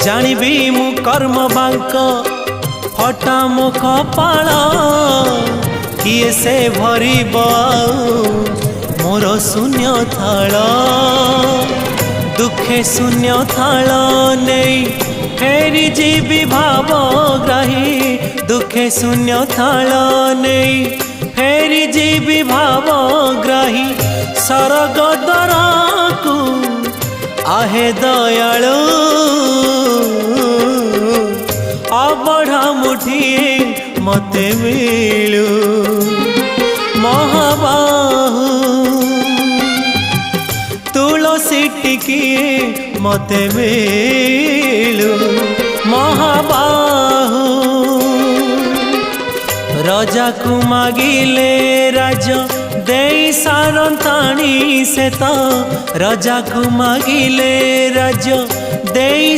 जानिबी मु कर्म बांक फटा मो कपाल किए से भरिब मोर शून्य थाल दुखे शून्य थाल नहीं फेरी जीवी भावग्राही दुखे शून्य थाल नहीं फेरी जीवी भावग्राही सरग दरकू आहे दयालु अबढ़ा मुठिए मते मिलू महाबाहु तुलसी टिकिए मते मिलू महाबाहु राजा को मागिले राज दे सारंताणी से तो राजा को मागिले राज दे